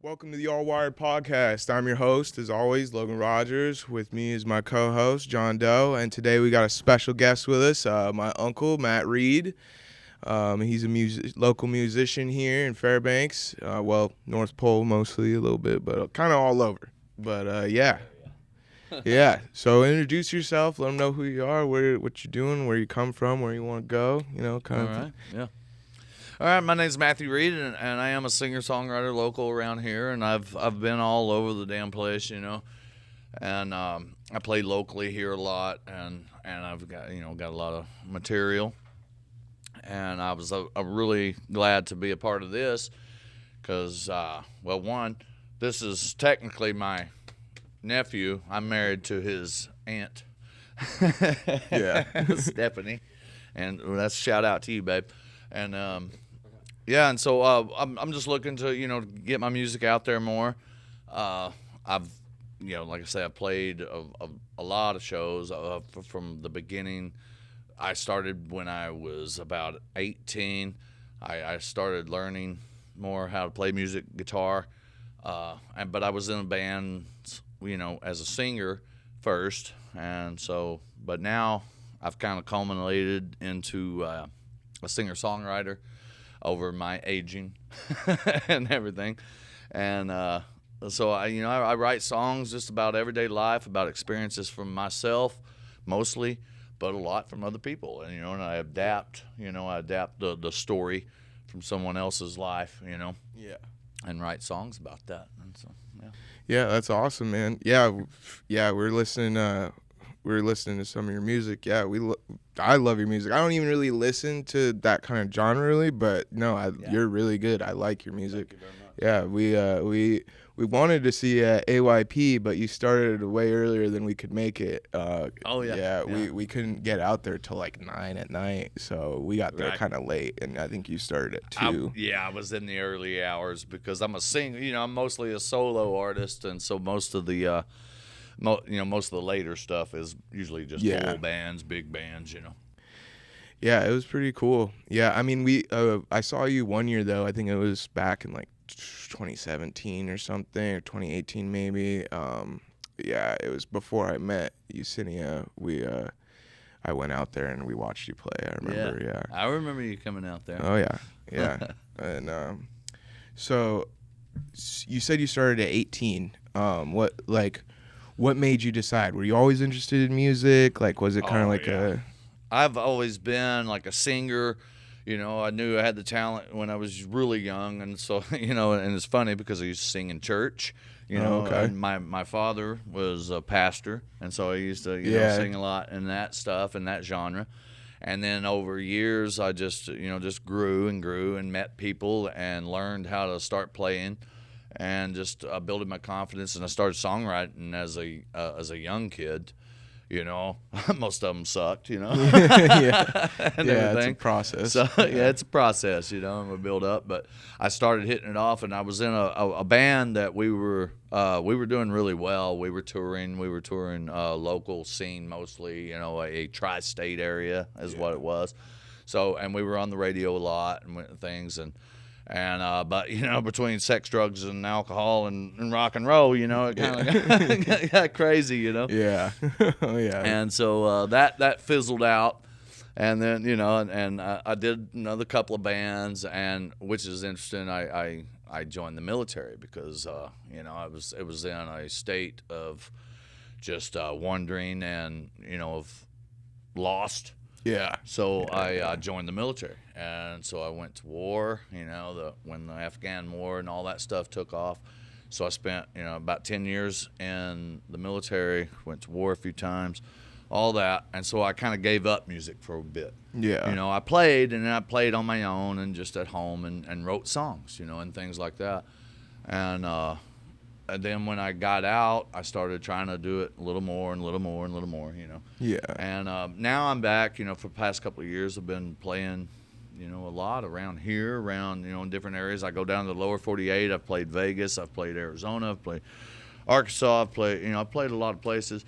Welcome to the Allwired podcast. I'm your host, as always, Logan Rogers. With me is my co-host, John Doe, and today we got a special guest with us, my uncle, Matt Read. He's a local musician here in Fairbanks. North Pole mostly a little bit, but kind of all over. But yeah. So introduce yourself. Let them know who you are, what you're doing, where you come from, where you want to go. Kind of. All right. Yeah. All right, my name's Mathew Read, and I am a singer-songwriter local around here, and I've been all over the damn place, and I play locally here a lot, and I've got a lot of material, and I was really glad to be a part of this, because one, this is technically my nephew. I'm married to his aunt, Stephanie, and that's a shout out to you, babe, and and so I'm just looking to get my music out there more. I've like I say, I've played a lot of shows from the beginning. I started when I was about 18. I started learning more how to play guitar, but I was in a band, as a singer first, but now I've kind of culminated into a singer-songwriter over my aging and everything, and so I write songs just about everyday life, about experiences from myself mostly, but a lot from other people, and I adapt the story from someone else's life, and write songs about that, and so Yeah, that's awesome, man. Yeah, we're listening. We were listening to some of your music. Yeah, I love your music. I don't even really listen to that kind of genre, really, but no, you're really good. I like your music. Thank you very Yeah, we wanted to see AYP, but you started way earlier than we could make it. We couldn't get out there till like 9 at night, so we got there kind of late, and I think you started at 2. I was in the early hours because I'm a singer. I'm mostly a solo artist, and so most of the most of the later stuff is usually just full bands, big bands, Yeah, it was pretty cool. Yeah, I mean, I saw you one year, though. I think it was back in, like, 2017 or something, or 2018 maybe. It was before I met Yesenia. I went out there and we watched you play, I remember, yeah. I remember you coming out there. Oh, yeah. And so you said you started at 18. What made you decide? Were you always interested in music? Like, was it kind of I've always been like a singer. I knew I had the talent when I was really young, and so and it's funny because I used to sing in church. And my father was a pastor, and so I used to sing a lot in that stuff and that genre. And then over years, I just grew and grew and met people and learned how to start playing. And just building my confidence, and I started songwriting as a young kid. Most of them sucked. And everything. It's a process. So it's a process. And we build up. But I started hitting it off, and I was in a band that we were doing really well. We were touring local scene mostly. A tri-state area is what it was. So, and we were on the radio a lot and things but between sex, drugs, and alcohol and rock and roll, it kind of got crazy, Yeah. Oh yeah. And so that fizzled out, and then and I did another couple of bands, and which is interesting. I joined the military because it was in a state of just wondering and of lost. Yeah. So I joined the military, and so I went to war, when the Afghan war and all that stuff took off. So I spent, about 10 years in the military, went to war a few times, all that. And so I kind of gave up music for a bit. Yeah. I played, and then I played on my own and just at home and wrote songs, and things like that. And then when I got out, I started trying to do it a little more and a little more and a little more, Yeah. And now I'm back, for the past couple of years I've been playing, a lot around here, in different areas. I go down to the lower 48. I've played Vegas. I've played Arizona. I've played Arkansas. I've played a lot of places.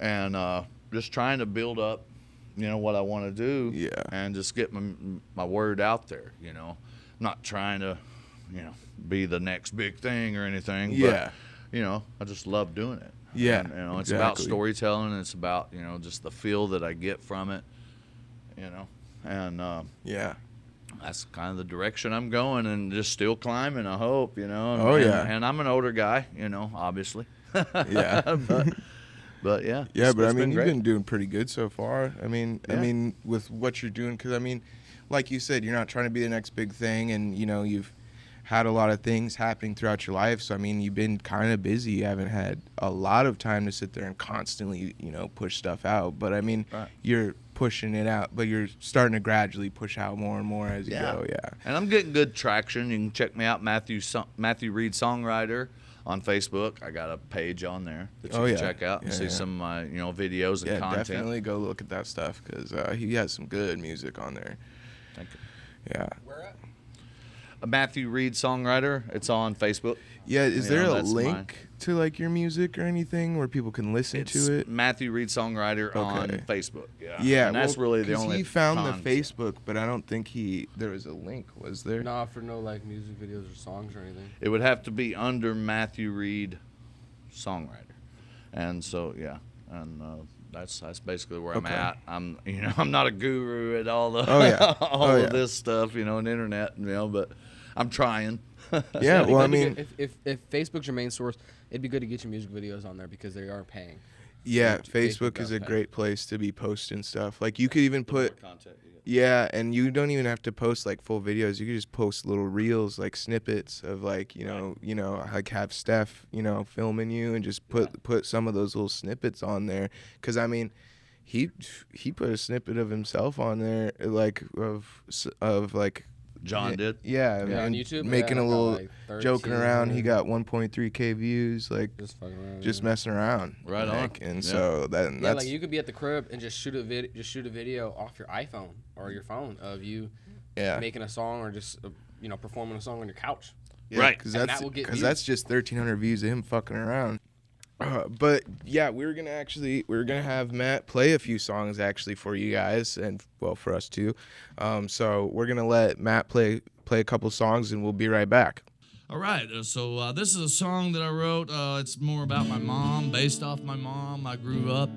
And just trying to build up, what I want to do. Yeah. And just get my word out there, not trying to be the next big thing or anything. Yeah. But, I just love doing it. Yeah, And, it's about storytelling. And it's about, just the feel that I get from it, and Yeah. that's kind of the direction I'm going, and just still climbing, I hope, Oh, yeah. And I'm an older guy, obviously. Yeah. But yeah. Yeah, but I mean, been you've great. been doing pretty good so far. I mean, Yeah. with what you're doing, because I mean, like you said, you're not trying to be the next big thing, and you've had a lot of things happening throughout your life. So I mean, you've been kind of busy. You haven't had a lot of time to sit there and constantly, push stuff out. But I mean, Right. you're pushing it out, but you're starting to gradually push out more and more as you Yeah. go. Yeah. And I'm getting good traction. You can check me out, Mathew Read Songwriter on Facebook. I got a page on there that you can check out and see some of my videos and Yeah, content. definitely go look at that stuff because he has some good music on there. Thank you. Yeah. Where at? Mathew Read Songwriter. It's on Facebook. Yeah, is there a that's link to like your music or anything where people can listen It's to it? Mathew Read Songwriter on Okay. Facebook. Yeah. Yeah, And that's really the 'cause only. he found content. the Facebook, but I don't think there was a link. Was there? Nah, for no like music videos or songs or anything. It would have to be under Mathew Read Songwriter, and so yeah, and that's basically where I'm Okay. at. I'm not a guru at all the Oh, yeah. all Oh, of yeah. this stuff, and internet, but I'm trying. Yeah, well, I It'd be mean, good if Facebook's your main source, it'd be good to get your music videos on there because they are paying. yeah, Facebook Facebook is does a pay. great place to be posting stuff. Like you could even put, content. yeah, and you don't even have to post like full videos. You could just post little reels, like snippets of like, like have Steph, filming you and just put some of those little snippets on there. Cause I mean, he put a snippet of himself on there, like of like. John did. Yeah, Yeah, on and YouTube? making Yeah, a I got, little like, 13 joking around. He or- got 1.3K views, like Just fucking around. just yeah. messing around. Right like, on. And Yeah. so Yeah, that's like you could be at the crib and just shoot a video off your iPhone or your phone of you yeah. making a song or just performing a song on your couch. Yeah, Right. Because And that's that will get because views. that's just 1,300 views of him fucking around. But yeah, we're gonna have Matt play a few songs actually for you guys and for us too. So we're gonna let Matt play a couple songs and we'll be right back. All right, so this is a song that I wrote. It's more about my mom, based off my mom. I grew up,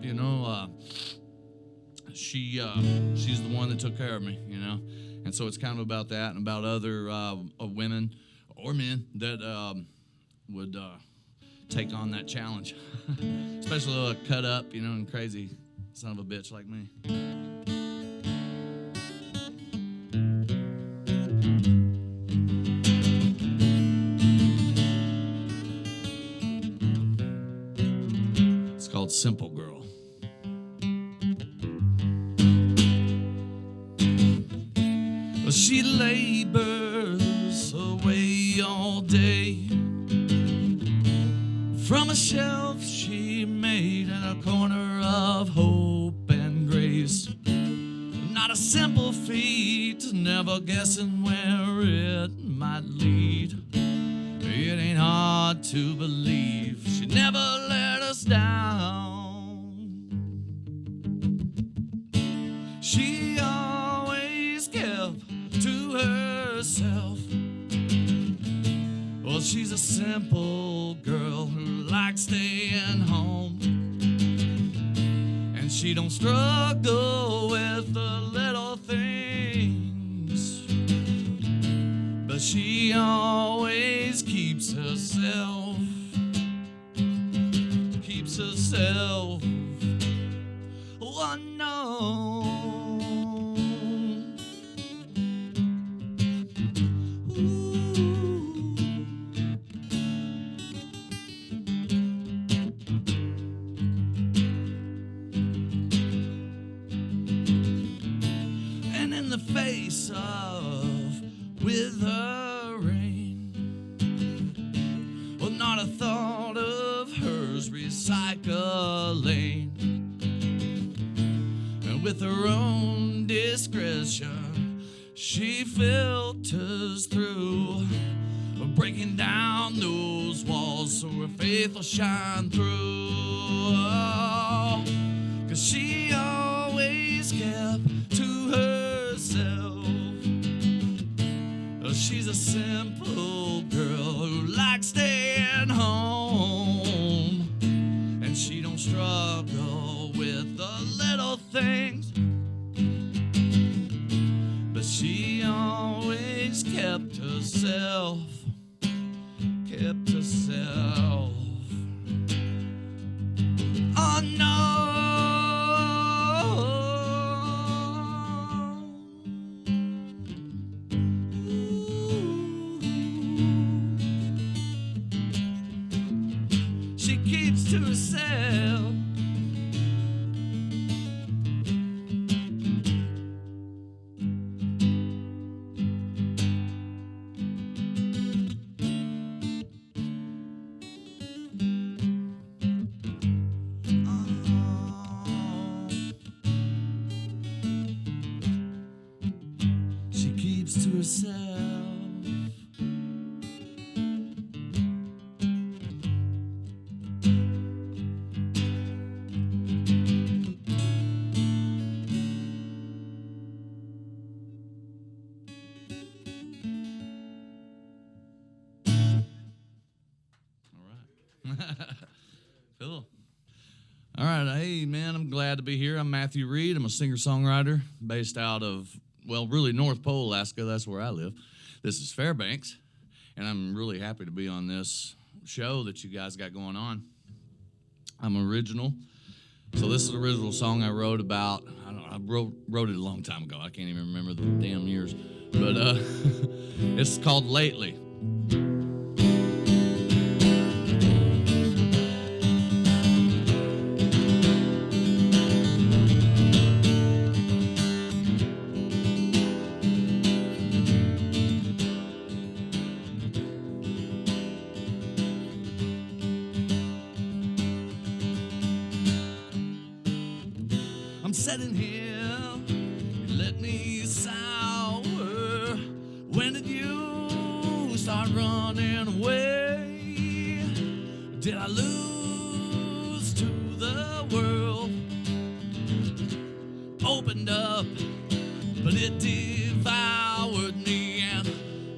she's the one that took care of me, and so it's kind of about that and about other women or men that would take on that challenge, especially a cut up, and crazy son of a bitch like me. It's called Simple Girl. Well, she labors away all day from a shelf she made in a corner of hope and grace. Not a simple feat, never guessing where it might lead. It ain't hard to believe she never let us down. She always kept to herself. Well, she's a simple girl who likes staying home, and she don't struggle with the little things, but she always keeps herself unknown. Ooh. And in the face of withering, well, not a thought of hers recycling. And with her own discretion, she filters through, breaking down those walls so her faith will shine through. 'Cause she always kept to herself. She's a simple girl who likes staying home, and she don't struggle with the little things, but she always kept herself. Oh no. She keeps to herself. She keeps to herself. Cool. All right. Hey, man, I'm glad to be here. I'm Mathew Read. I'm a singer-songwriter based out of, well, really North Pole, Alaska. That's where I live. This is Fairbanks, and I'm really happy to be on this show that you guys got going on. I'm original. So this is an original song I wrote about, I don't know, I wrote it a long time ago. I can't even remember the damn years. But it's called Lately. I'm sitting here, you let me sour. When did you start running away? Did I lose to the world? Opened up, but it devoured me. And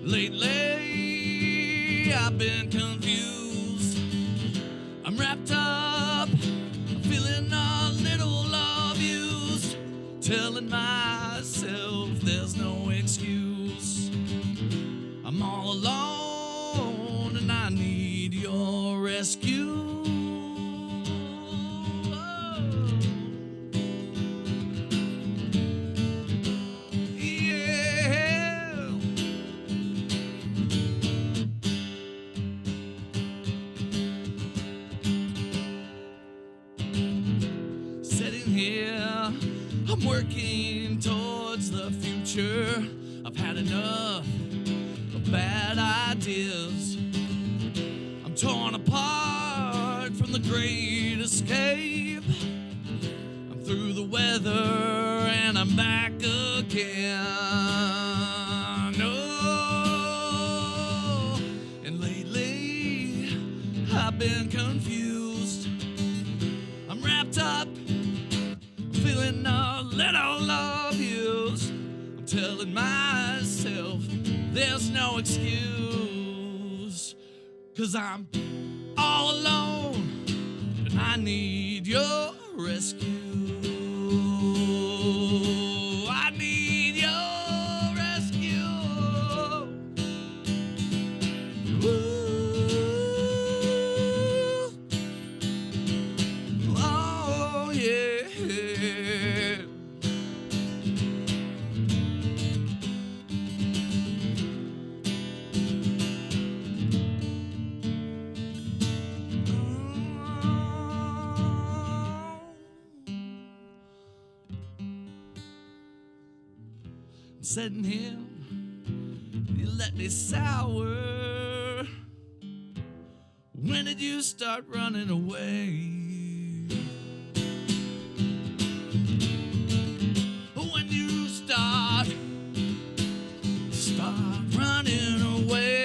lately, I've been confused. I'm wrapped up, I'm feeling a little abused, telling myself there's no excuse. I'm all alone and I need your rescue. Yeah. Sitting here, I'm working towards the future. I've had enough of bad ideas. I'm torn apart from the great escape. I'm through the weather and I'm back again. Oh, and lately I've been confused. I'm wrapped up, feeling a little abused. I'm telling myself there's no excuse, 'cause I'm all alone and I need your rescue. I need your rescue. Ooh. Oh, yeah. I'm sitting here, you let me sour. When did you start running away? When you start running away.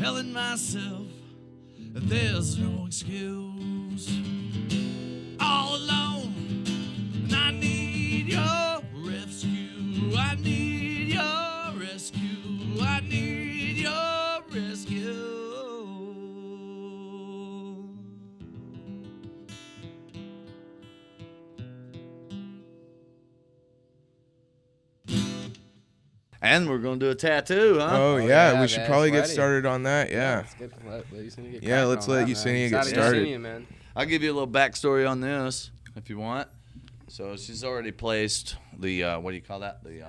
telling myself that there's no excuse. All alone, and I need your rescue. I need your rescue. I need your rescue. And we're gonna do a tattoo, huh? Oh, yeah, we should man, probably it's get ready. started on that. Yeah. Let's get, let Yesenia get Yeah, cracking let's on let that, Yesenia man. get Excited to started. see you, man. I'll give you a little backstory on this if you want. So she's already placed the what do you call that? The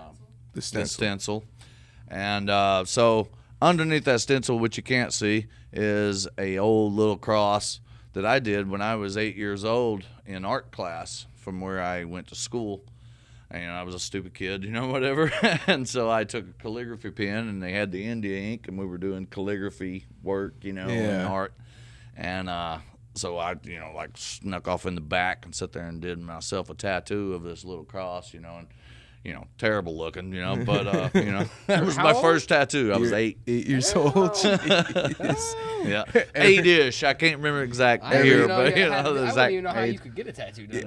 The stencil. stencil. And so underneath that stencil, which you can't see, is a old little cross that I did when I was 8 years old in art class from where I went to school. And I was a stupid kid, whatever. And so I took a calligraphy pen, and they had the India ink, and we were doing calligraphy work, and art. And so I, like snuck off in the back and sat there and did myself a tattoo of this little cross, and terrible looking, but it was my first tattoo. I was 8. 8 years old. Jeez. Yeah, 8-ish. I can't remember exact year, but I the wouldn't exact even know how you age. could get a tattoo done.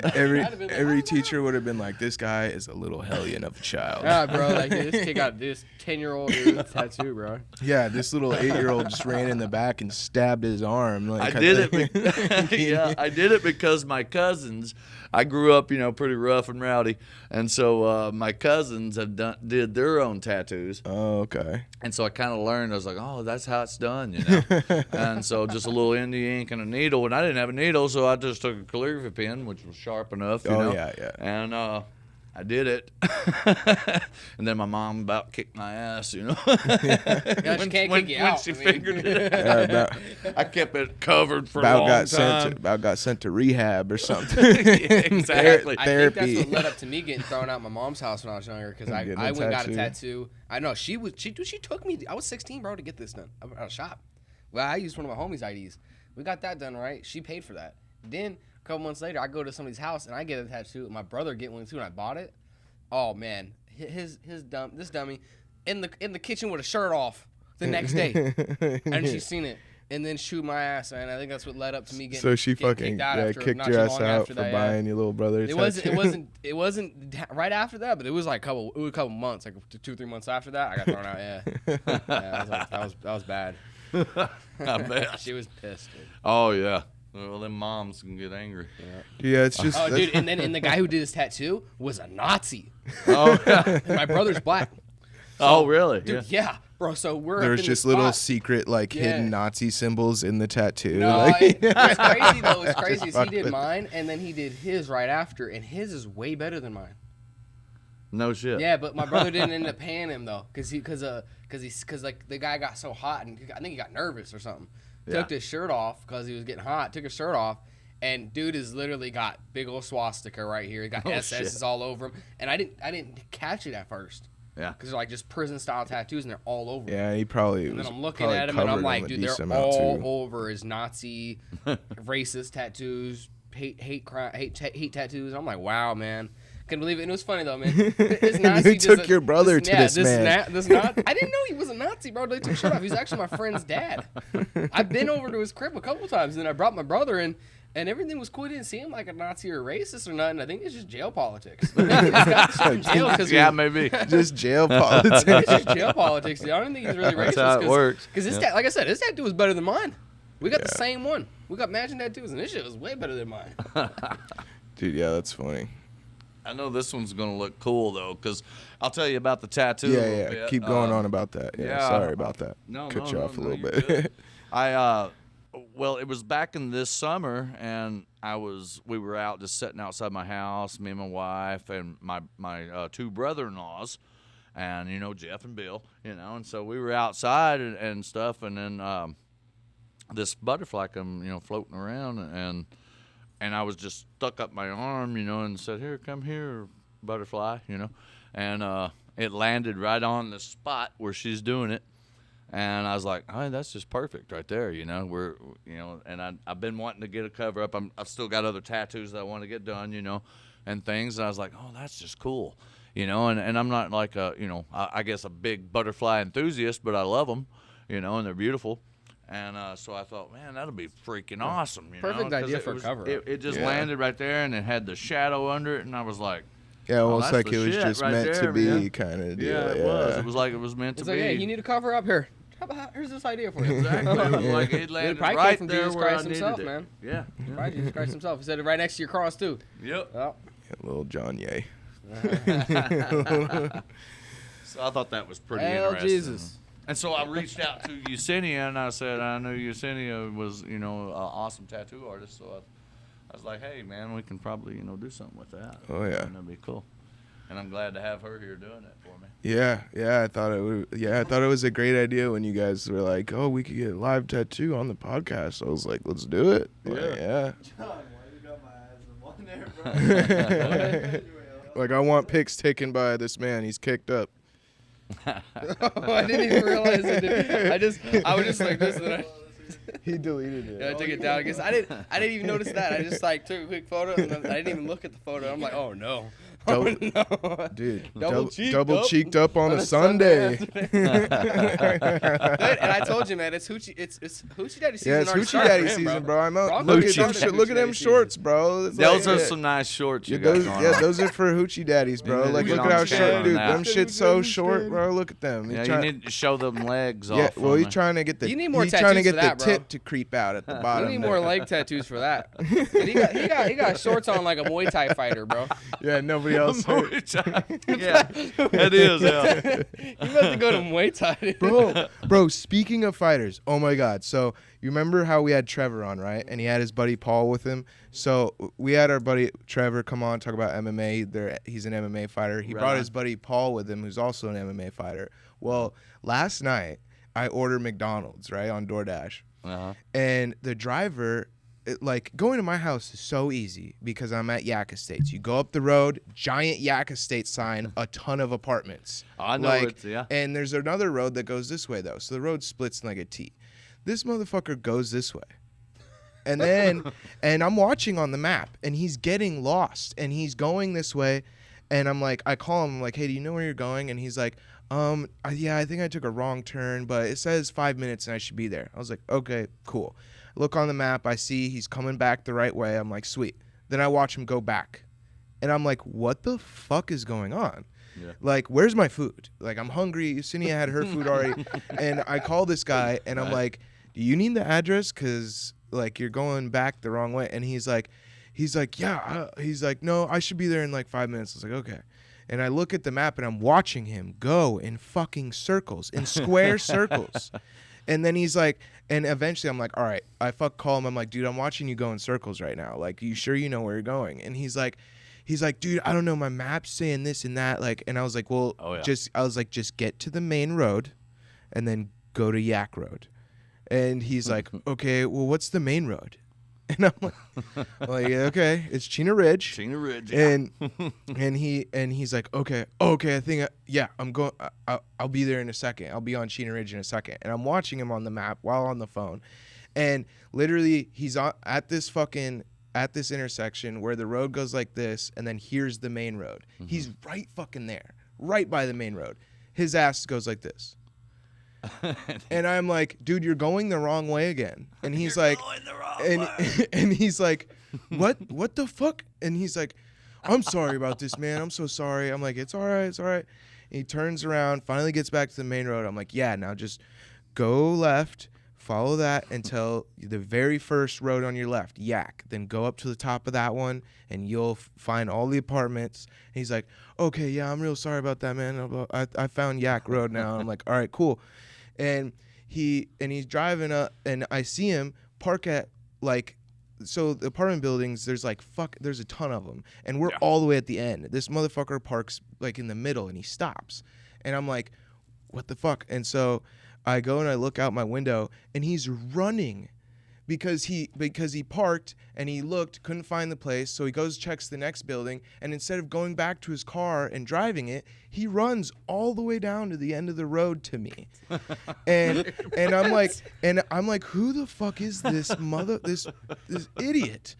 Every teacher would have been like, this guy is a little hellion of a child. Yeah, bro. Like this kid got this 10-year-old dude tattoo, bro. Yeah, this little 8-year-old just ran in the back and stabbed his arm. Like, I did it. Yeah, I did it because my cousins. I grew up, pretty rough and rowdy, and so my cousins did their own tattoos. Oh, okay. And so I kind of learned. I was like, oh, that's how it's done, And so just a little India ink and a needle, and I didn't have a needle, so I just took a calligraphy pen, which was sharp enough. You know? Yeah. And I did it, and then my mom about kicked my ass, Yeah, she can't kick you out. When she figured it Yeah, out. I kept it covered for a long time. About got sent to rehab or something. Exactly. I think Therapy. that's what led up to me getting thrown out of my mom's house when I was younger, because I Getting a went and got a tattoo. tattoo. I know she took me. I was 16, bro, to get this done out of shop. Well, I used one of my homies' IDs. We got that done, right? She paid for that. Then a couple months later, I go to somebody's house and I get a tattoo. My brother get one too, and I bought it. Oh man, this dummy in the kitchen with a shirt off the next day, and she's seen it. And then shoot my ass, man. I think that's what led up to me getting. So she getting fucking kicked out kicked your ass out for buying your little brother a tattoo. It wasn't right after that, but it was like a couple months, like 2-3 months after that, I got thrown out. Yeah, that was bad. I bet. She was pissed, dude. Oh yeah. Well, them moms can get angry. Yeah, it's just. Oh, dude, and the guy who did his tattoo was a Nazi. Oh yeah. And my brother's black. Oh really? Dude, yeah, bro. So we're There's up in just the little spot. secret, like, hidden Nazi symbols in the tattoo. No, like, what's crazy though, what's crazy is he fuck did with- mine, and then he did his right after, and his is way better than mine. No shit. Yeah, but my brother didn't end up paying him though, cause like the guy got so hot, and I think he got nervous or something. Yeah. Took his shirt off because he was getting hot. Took his shirt off, and dude has literally got big old swastika right here. He got Oh, SS's shit. all over him, and I didn't catch it at first. Yeah. Because they're like just prison style tattoos, and they're all over. him. yeah, he probably. And was then I'm looking probably at him, and I'm covered like, him a dude, they're decent amount, all too. over his Nazi, racist tattoos, hate tattoos. I'm like, wow, man. Couldn't believe it. And it was funny though, man. His Nazi You took your brother to this man. I didn't know he was a Nazi, bro. They took his shirt off. He was actually my friend's dad. I've been over to his crib a couple times, and then I brought my brother in, and everything was cool. He didn't see him like a Nazi or a racist or nothing. I think it's just jail politics. He got stuck in jail because Yeah, maybe. Just jail I politics. think it's just jail politics. I don't think he's really racist. That's how it works. Because his like I said, his tattoo was better than mine. We got the same one. We got matching tattoos, and this shit was way better than mine. Dude, yeah, that's funny. I know this one's gonna look cool though, because I'll tell you about the tattoo. a little Yeah. bit. Keep going on about that. Yeah, yeah. sorry about that. No, Cut no, you no, off a no, little you're bit. good. Well, it was back in this summer, and we were out just sitting outside my house, me and my wife and my two brother-in-laws, and Jeff and Bill, and so we were outside and stuff, and then this butterfly come floating around, and I was just stuck up my arm, and said, "Here, come here, butterfly," and it landed right on the spot where she's doing it. And I was like, "Oh, that's just perfect right there." And I've been wanting to get a cover up. I've still got other tattoos that I want to get done, and things. And I was like, "Oh, that's just cool," and I'm not like I guess a big butterfly enthusiast, but I love them, and they're beautiful. And so I thought, man, that'll be freaking awesome. Perfect 'cause idea it for a was- cover-up. It just Yeah. landed right there, and it had the shadow under it, and I was like, Yeah, almost that's like the it was shit just right meant there, to be man. kind of deal. yeah, it was. It was like it was meant It's to like, be. hey, you need a cover up here. How about here's this idea for you? Exactly. It was like it It landed probably right came from there Jesus where Christ I needed himself, it. man. Yeah. Right, Jesus Christ himself. He said it right next to your cross too. Yep. Oh. Little John Ye. So I thought that was pretty Hail interesting. Jesus. And so I reached out to Yesenia and I said I knew Yesenia was, an awesome tattoo artist. So I was like, hey, man, we can probably, do something with that. Oh, yeah. And that'd be cool. And I'm glad to have her here doing it for me. Yeah, I thought it was a great idea when you guys were like, "Oh, we could get a live tattoo on the podcast." I was like, "Let's do it." Like, yeah. John, why you got my eyes on one there, bro? Like I want pics taken by this man. He's kicked up. Oh, I didn't even realize it. I was just like this, and I He deleted it. took it down. I guess I didn't even notice that. I just like took a quick photo, and then I didn't even look at the photo. I'm like, oh no. Double- no. Dude, Double cheeked up on a Sunday. Good, and I told you, man, it's Hoochie Daddy season. Yeah, it's already Hoochie started Daddy for him, season, bro. bro. I'm out. Bronco Look at started them. Hoochie Look at them Daddy shorts, bro. It's Those like, are some nice shorts you yeah, got those, going yeah, on. those are for Hoochie Daddies, bro. Yeah, Like, we look don't at how stand short, on dude. that. Them shit's so short, bro. Look at them. Yeah, He's you need to show them legs yeah, off. well, on he's there. trying to get the. You need more he's trying to tattoos get for that, the bro. tit to creep out at the You bottom. need there. more leg tattoos for that. he got shorts on like a Muay Thai fighter, bro. Yeah, nobody else. Yeah, it is. Yeah. You have to go to Muay Thai. Dude. Bro, speaking of fighters, oh my God. So you remember how we had Trevor on, right? And he had his buddy Paul with him. So we had our buddy Trevor come on, talk about MMA. He's an MMA fighter. He Right brought on. his buddy Paul with him, who's also an MMA fighter. Well, last night I ordered McDonald's, right, on DoorDash. Uh-huh. And the driver, going to my house is so easy because I'm at Yak Estates. You go up the road, giant Yak Estates sign, a ton of apartments. I know it's, yeah. And there's another road that goes this way, though. So the road splits in like a T. This motherfucker goes this way. And then, and I'm watching on the map, and he's getting lost, and he's going this way. And I'm like, I call him, I'm like, hey, do you know where you're going? And he's like, yeah, I think I took a wrong turn, but it says 5 minutes and I should be there. I was like, okay, cool. Look on the map, I see he's coming back the right way. I'm like, sweet. Then I watch him go back. And I'm like, what the fuck is going on? Yeah. Like, where's my food? Like, I'm hungry. Yesenia had her food already. And I call this guy, and I'm like, do you need the address? Because, like, you're going back the wrong way. And he's like, yeah. He's like, no, I should be there in, like, 5 minutes. I was like, okay. And I look at the map, and I'm watching him go in fucking circles, in square circles. And then he's like, and eventually I'm like, all right, I call him. I'm like, dude, I'm watching you go in circles right now. Like, you sure you know where you're going? And he's like, dude, I don't know, my map's saying this and that. Like, and I was like, well, just get to the main road and then go to Yak Road. And he's like, okay, well, what's the main road? And I'm like, okay, it's Chena Ridge. Chena Ridge. Yeah. And he's like, okay, I think, I'm going. I'll be there in a second. I'll be on Chena Ridge in a second. And I'm watching him on the map while on the phone, and literally he's at this intersection where the road goes like this, and then here's the main road. Mm-hmm. He's right fucking there, right by the main road. His ass goes like this. And I'm like, dude, you're going the wrong way again. And he's like, and he's like, what the fuck? And he's like, I'm sorry about this, man. I'm so sorry. I'm like, it's all right. And he turns around, finally gets back to the main road. I'm like, yeah, now just go left, follow that until the very first road on your left, Yak. Then go up to the top of that one, and you'll find all the apartments. And he's like, okay, yeah, I'm real sorry about that, man. I found Yak Road now. And I'm like, all right, cool. And he's driving up, and I see him park at, like, so the apartment buildings, there's a ton of them, and we're all the way at the end. This motherfucker parks like in the middle, and he stops, and I'm like, what the fuck? And so I go and I look out my window, and he's running because he parked and he couldn't find the place, so he goes, checks the next building, and instead of going back to his car and driving it, he runs all the way down to the end of the road to me. and I'm like, who the fuck is this this idiot?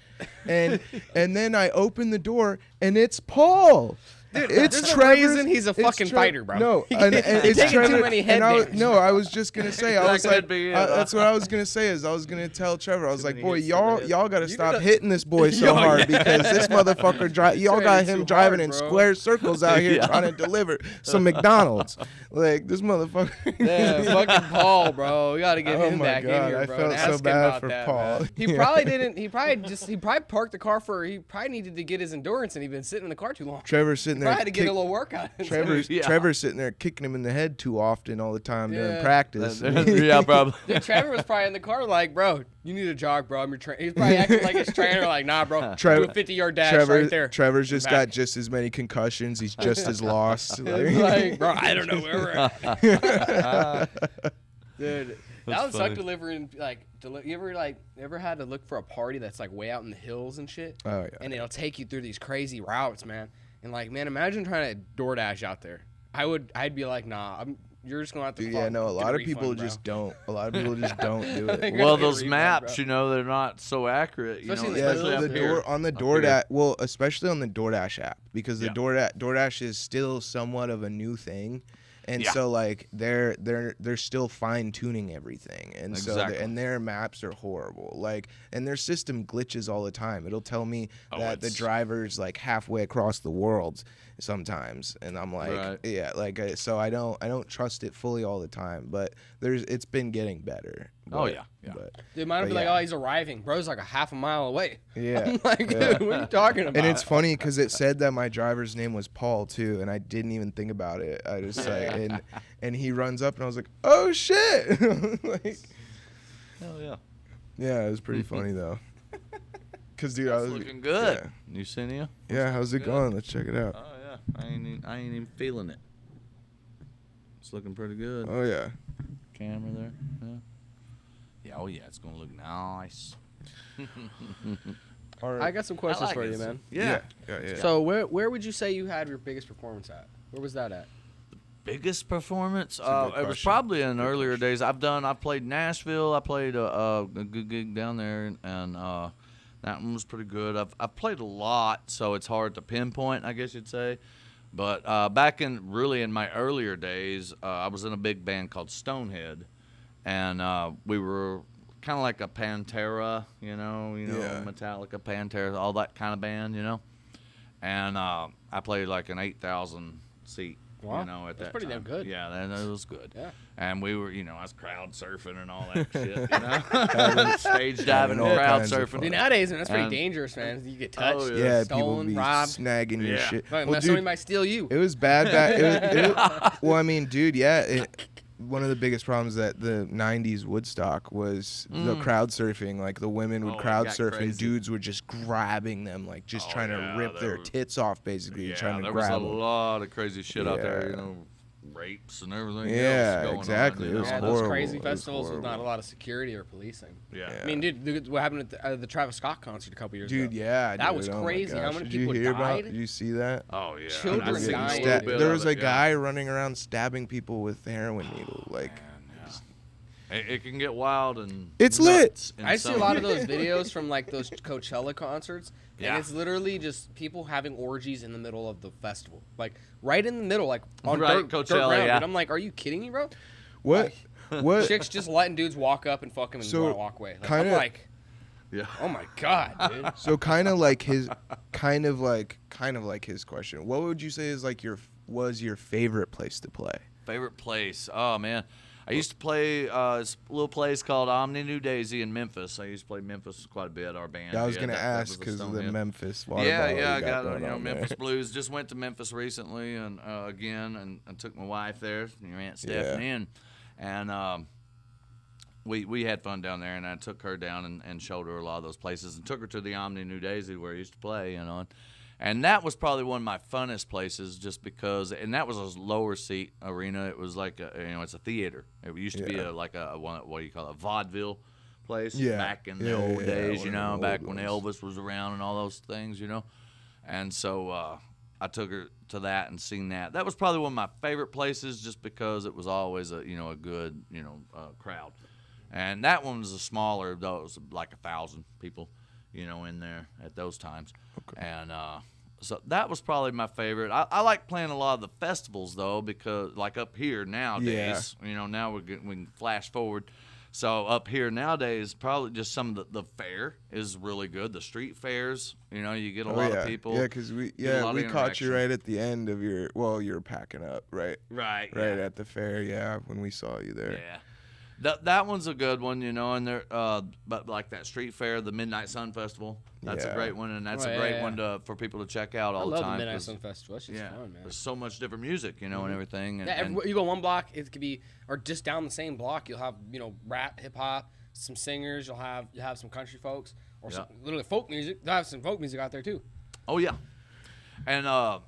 And then I open the door, and it's Paul. Dude, It's there's a Trevor's- reason he's a it's fucking fighter, bro. No, He's and it's taking Trevor. too many and I was, headbands. no, I was just gonna say, I That was could like, be it, that's what I was gonna say is I was gonna tell Trevor, I was like, many boy, hits to the head. y'all gotta stop gotta- hitting this boy so Yo, hard yeah. because this motherfucker y'all got Trying him too driving hard, in bro. square circles out here Yeah. trying to deliver some McDonald's. Like this motherfucker. Yeah, fucking Paul, bro. We gotta get Oh him my back in God, here, I bro. felt and so ask him bad about for that, Paul. man. He Yeah. probably didn't. He probably parked the car he probably needed to get his endurance, and he'd been sitting in the car too long. Trevor's sitting there. Probably had to get kick- a little workout. Trevor's Yeah. Trevor's sitting there kicking him in the head too often all the time during Yeah. practice. Yeah, probably. Dude, Trevor was probably in the car like, bro, you need to jog, bro. I'm your trainer. He's probably acting like his trainer, like, nah, bro. Trevor- do a 50-yard dash right there. Trevor's just Back. got just as many concussions. He's just as lost. It's like, bro, I don't know where we're at. Dude, that That's would suck funny. delivering, like, you ever had to look for a party that's, like, way out in the hills and shit? Oh yeah. And it'll take you through these crazy routes, man. And, like, man, imagine trying to DoorDash out there. I'd be like, nah, you're just going to have to Dude, yeah, no, a get lot of refund, people bro. just don't. A lot of people just don't do it. Like, Well, Get a those refund, maps, bro. you know, they're not so accurate. You Especially know, in Yeah, Especially the up here. door on the Up here. DoorDash. Well, especially on the DoorDash app because the Yeah. DoorDash is still somewhat of a new thing, and Yeah. so like they're still fine tuning everything, and so Exactly. and their maps are horrible. Like, and their system glitches all the time. It'll tell me Oh, that the it's- driver's like halfway across the world sometimes, and I'm like, Right. yeah, like so I don't trust it fully all the time, but it's been getting better. Oh, But- yeah, yeah. But, Dude, mine would But be like, yeah. oh, he's arriving. Bro's like a half a mile away. yeah. I'm like, yeah. dude, what are you talking about? And it's funny because it said that my driver's name was Paul too, and I didn't even think about it. I just like, and he runs up, and I was like, "Oh shit!" Like, Hell yeah. yeah, it was pretty funny though. Cause dude, I It's was looking good. You seen you? Yeah, how's it good. going? Let's check it out. Oh yeah. I ain't even feeling it. It's looking pretty good. Oh yeah. Camera there. Yeah. Yeah. Oh yeah. It's gonna look nice. All I got some questions I like for it. you, man. Yeah. Yeah. So where would you say you had your biggest performance at? Where was that at? Biggest performance? a good It was question. probably in earlier days. I played Nashville. I played a good gig down there, and that one was pretty good. I've played a lot, so it's hard to pinpoint, I guess you'd say. But back in my earlier days, I was in a big band called Stonehead, and we were kind of like a Pantera, you know, Yeah. Metallica, Pantera, all that kind of band, you know. And I played like an 8,000 seat. Wow, You know, at that's that pretty time. damn good. Yeah, that was good. Yeah. And we were, I was crowd surfing and all that shit, you know? Stage diving, all crowd kinds of surfing. fun. Dude, nowadays, man, that's pretty And- dangerous, man. You get Oh, touched, yeah. Yeah, people stolen, be robbed. snagging your Yeah. shit. Right, Well, somebody dude, might steal you. it was bad. Well, I mean, dude, yeah. One of the biggest problems that the '90s Woodstock was the crowd surfing. Like the women would Oh, it crowd got surf, and crazy. dudes were just grabbing them, like just Oh, trying yeah, to rip they their were- tits off, basically, Yeah, trying to there was grab a them. lot of crazy shit out there, Yeah. rapes and everything Yeah, else going exactly. on. It was yeah, horrible. those crazy It was festivals with not a horrible. lot of security or policing. Yeah. I mean, dude, look at what happened at the Travis Scott concert a couple years Dude, ago. yeah, That dude, was oh my crazy. How gosh. many Did you people hear about? died? Did you see that? Oh, yeah. Children I've seen a dying. little Sta- bit there of was it, a yeah. guy running around stabbing people with heroin needle. Like, Man, yeah. It can get wild and It's lit. nuts in I see a some- lot of those videos from like those Coachella concerts, Yeah. and it's literally just people having orgies in the middle of the festival, like right in the middle, like on Right, dirt Coachella, ground. yeah. And I'm like, are you kidding me, bro? what? What? Chicks just letting dudes walk up and fuck them and So, walk away. Like, kinda- I'm like, Yeah. oh my god, dude. So kind of like his question. What would you say is like was your favorite place to play? Favorite place? Oh, man. I used to play this little place called Omni New Daisy in Memphis. I used to play Memphis quite a bit, our band. I was Yeah, gonna that ask was a because of the Stonehead. Memphis water Yeah, bottle yeah, I you got going on Memphis there. Blues. Just went to Memphis recently and again, and took my wife there, your Aunt Stephanie, and we had fun down there, and I took her down and showed her a lot of those places, and took her to the Omni New Daisy where I used to play, and that was probably one of my funnest places, just because, and that was a lower seat arena. It was like it's a theater. It used to be Yeah. what do you call it, a vaudeville place Yeah. back in the Yeah, old yeah, days, one of the back old when ones. Elvis was around and all those things, and so I took her to that and seen that. That was probably one of my favorite places, just because it was always a good crowd. And that one was a smaller, though. It was like 1,000 people, in there at those times. And So that was probably my favorite. I like playing a lot of the festivals though, because like up here nowadays, now we can flash forward. So up here nowadays, probably just some of the fair is really good. The street fairs, you get a lot of people. Yeah, because we caught you right at the end of you were packing up, right? Right. Right at the fair, yeah, when we saw you there. Yeah. That one's a good one, and there, but like that street fair, the Midnight Sun Festival, that's a great one, and that's a great one for people to check out all the time. I love the Midnight Sun Festival. That's just fun, man. There's so much different music, and everything. And, yeah, you go one block, it could be, or just down the same block, you'll have rap, hip hop, some singers, you'll have some country folks, or some literally folk music. You'll have some folk music out there too. Oh yeah, and I'd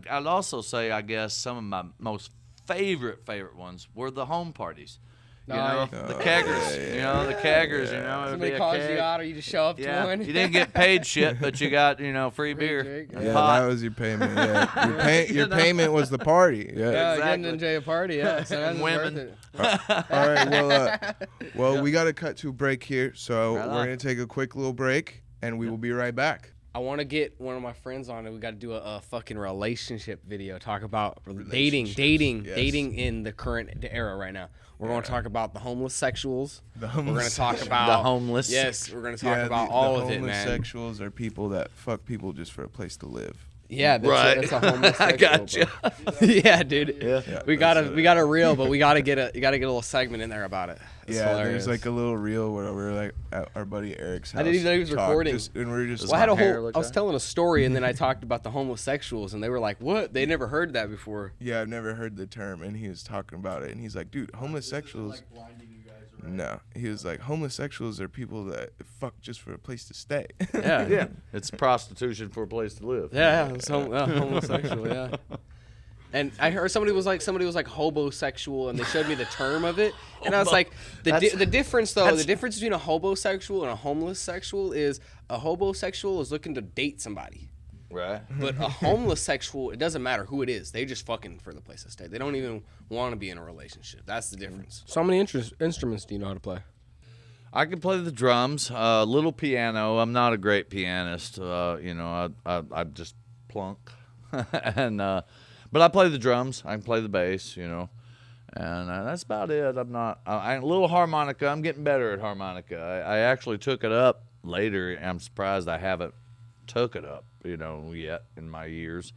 also say, I guess, some of my most favorite ones were the home parties. The keggers, the keggers, Somebody calls you out, or you just show up to one. You didn't get paid shit, but you got, free beer. Drink. Yeah, that was your payment. Yeah, your payment was the party. Yeah, exactly. Getting to enjoy a party. Yeah, so that's women. worth it. All right. Well, we got to cut to a break here, so we're gonna take a quick little break, and we will be right back. I want to get one of my friends on, and we got to do a fucking relationship video. Talk about dating in the current era right now. We're going to talk about the homeless sexuals. We're going to talk about the homeless. Yes, we're going to talk about all of it, man. The homosexuals are people that fuck people just for a place to live. Yeah, that's a homosexual. I gotcha. Yeah, dude. Yeah. We got a reel, but you got to get a little segment in there about it. It's hilarious. There's like a little reel where we're like at our buddy Eric's house. I didn't even know he was recording. And we're just. Well, I was telling a story, and then I talked about the homosexuals, and they were like, "What? They never heard that before." Yeah, I've never heard the term, and he was talking about it, and he's like, "Dude, homosexuals." No, he was like, homosexuals are people that fuck just for a place to stay. Yeah. It's prostitution for a place to live. Yeah, homosexual. Yeah. And I heard somebody was like hobosexual, and they showed me the term of it, and I was like, the difference between a hobosexual and a homeless sexual is a hobosexual is looking to date somebody. Right. But a homeless sexual, it doesn't matter who it is. They just fucking for the place to stay. They don't even want to be in a relationship. That's the difference. So how many instruments do you know how to play? I can play the drums, little piano. I'm not a great pianist. I just plunk. And but I play the drums. I can play the bass, and that's about it. I'm not. A little harmonica. I'm getting better at harmonica. I actually took it up later. I'm surprised I haven't took it up, yet in my years.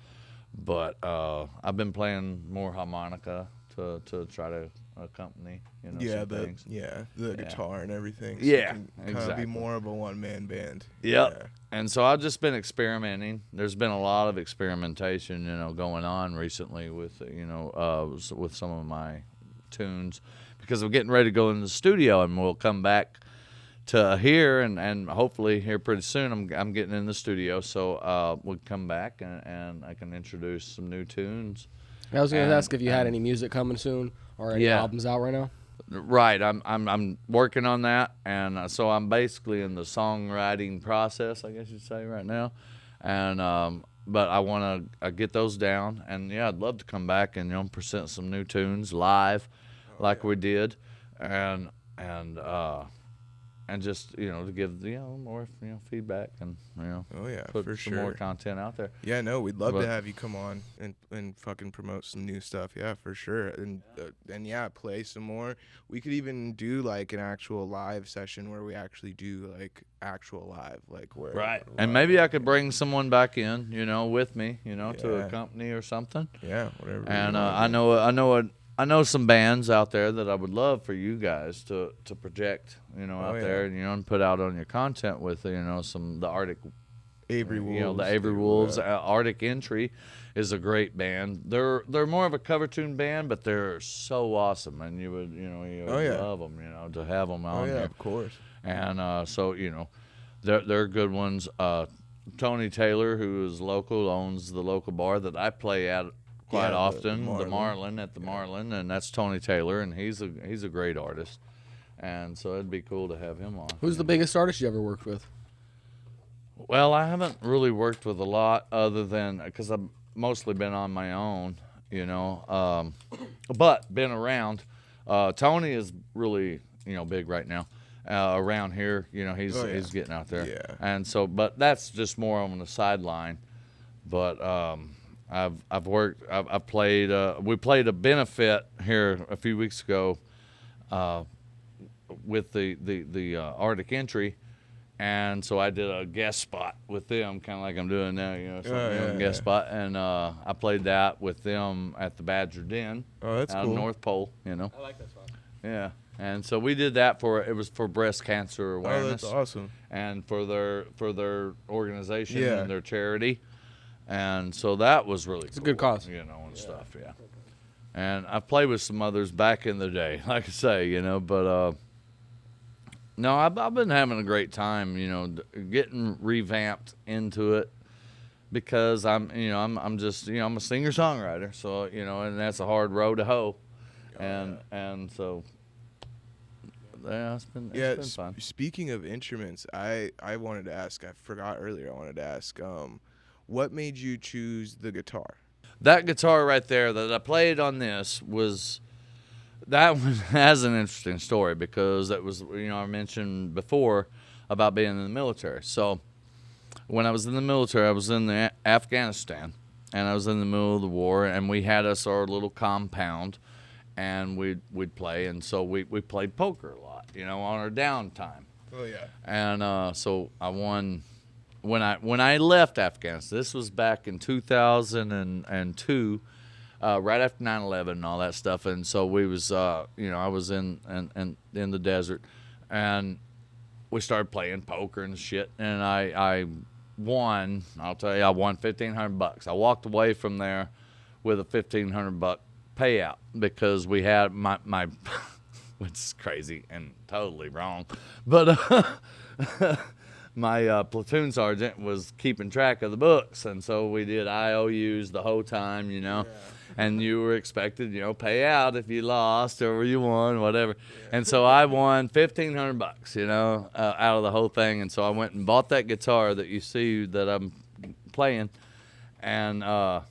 But I've been playing more harmonica to try to accompany, some things. The guitar and everything. So yeah, it can kind of be more of a one-man band. Yep. Yeah. And so I've just been experimenting. There's been a lot of experimentation, going on recently with, with some of my tunes, because I'm getting ready to go in the studio, and we'll come back to here and hopefully here pretty soon. I'm getting in the studio, so we'll come back and I can introduce some new tunes. I was going to ask if you had any music coming soon or any albums out right now. Right, I'm working on that, and so I'm basically in the songwriting process, I guess you'd say, right now, and but I want to get those down, and I'd love to come back and present some new tunes live, we did, and just to give more feedback and put for some sure. more content out there. Yeah, no, we'd love to have you come on and fucking promote some new stuff. Yeah, for sure. And play some more. We could even do like an actual live session where we actually do like actual live, like where. Right. And maybe I could bring someone back in, with me, to accompany or something. Yeah, whatever. And I know some bands out there that I would love for you guys to project, out there, and put out on your content with, the Arctic Avery Wolves. The Avery Wolves. Arctic Entry is a great band. They're more of a cover tune band, but they're so awesome, and you would love them, to have them on there. Of course. And so they're good ones. Tony Taylor, who is local, owns the local bar that I play at quite often, the Marlin at the Marlin, and that's Tony Taylor, and he's a great artist, and so it'd be cool to have him on. Who's the biggest artist you ever worked with? Well, I haven't really worked with a lot other than because I've mostly been on my own, but been around. Tony is really big right now, around here. You know, he's getting out there. Yeah. And so, but that's just more on the sideline. But I've played. We played a benefit here a few weeks ago with the Arctic Entry. And so I did a guest spot with them, kind of like I'm doing now, you know, guest spot. And I played that with them at the Badger Den Oh, that's out cool. of North Pole, you know. I like that spot. Yeah. And so we did that it was for breast cancer Oh, awareness. that's awesome. And for their organization Yeah. and their charity. And so that was really It's a good cause. you know, and stuff, yeah. And I played with some others back in the day, like I say, you know, but no, I've been having a great time, you know, getting revamped into it because I'm just, you know, I'm a singer-songwriter, so, you know, and that's a hard road to hoe. And so yeah, it's been fun. Speaking of instruments, I wanted to ask, I forgot earlier, I wanted to ask, what made you choose the guitar? That guitar right there that I played on this that one has an interesting story because that was, you know, I mentioned before about being in the military. So when I was in the military, I was in Afghanistan, and I was in the middle of the war, and we had our little compound, and we'd play, and so we played poker a lot, you know, on our downtime. Oh yeah. And so I won when I left Afghanistan. This was back in 2002. Right after 9/11 and all that stuff, and so we was, you know, I was in the desert, and we started playing poker and shit, and I won. I'll tell you, I won $1,500. I walked away from there with a $1,500 payout because we had my which is crazy and totally wrong, but my platoon sergeant was keeping track of the books, and so we did IOUs the whole time, you know. Yeah. And you were expected, you know, pay out if you lost or you won, whatever. Yeah. And so I won $1,500, you know, out of the whole thing. And so I went and bought that guitar that you see that I'm playing, and I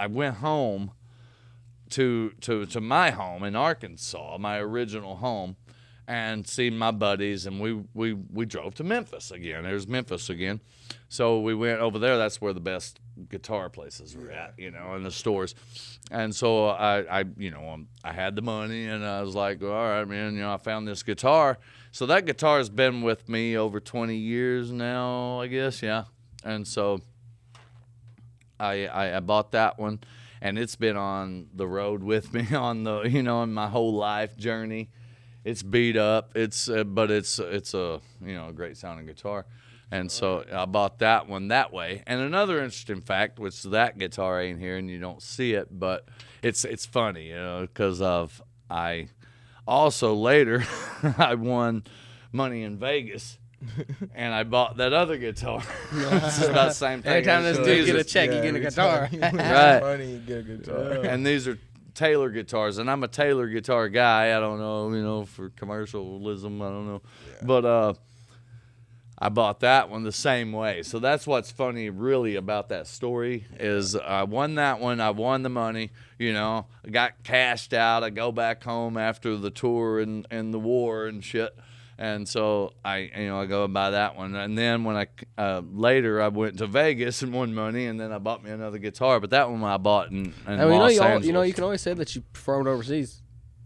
went home to my home in Arkansas, my original home, and seen my buddies, and we drove to Memphis again. There's Memphis again. So we went over there. That's where the best guitar places were at, you know, in the stores. And so I you know, I had the money, and I was like, all right, man, you know, I found this guitar. So that guitar has been with me over 20 years now, I guess, yeah. And so I bought that one, and it's been on the road with me on the, you know, in my whole life journey. It's beat up. But it's a, you know, a great sounding guitar. And so I bought that one that way. And another interesting fact, which that guitar ain't here and you don't see it, but it's funny, you know, because I also later I won money in Vegas, and I bought that other guitar. It's about the same thing. Every time this dude get a check, you get a guitar. Right. Money, you get a guitar. And these are Taylor guitars, and I'm a Taylor guitar guy. I don't know, you know, for commercialism, I don't know. Yeah. But I bought that one the same way. So that's what's funny really about that story is I won that one. I won the money, you know. I got cashed out. I go back home after the tour and the war and shit. And so I go and buy that one. And then when later I went to Vegas and won money, and then I bought me another guitar. But that one I bought in Los Angeles. You know, you can always say that you performed overseas.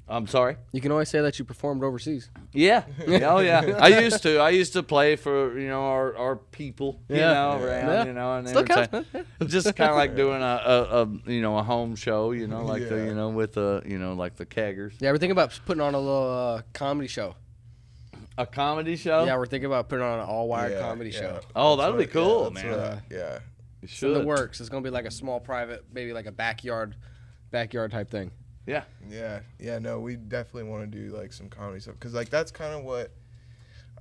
I'm sorry? You can always say that you performed overseas. Yeah. Oh, yeah. I used to play for, you know, our people, you know, around, you know, and still counts, man. Just kind of like doing a home show, you know, like the, you know, with like the keggers. Yeah, we're thinking about putting on a little comedy show. A comedy show? Yeah, we're thinking about putting on an Allwired comedy show. Oh, that'd be cool, man. Yeah. You It's should. in the works. It's gonna be like a small private, maybe like a backyard type thing. Yeah. Yeah. No, we definitely want to do like some comedy stuff because like that's kind of what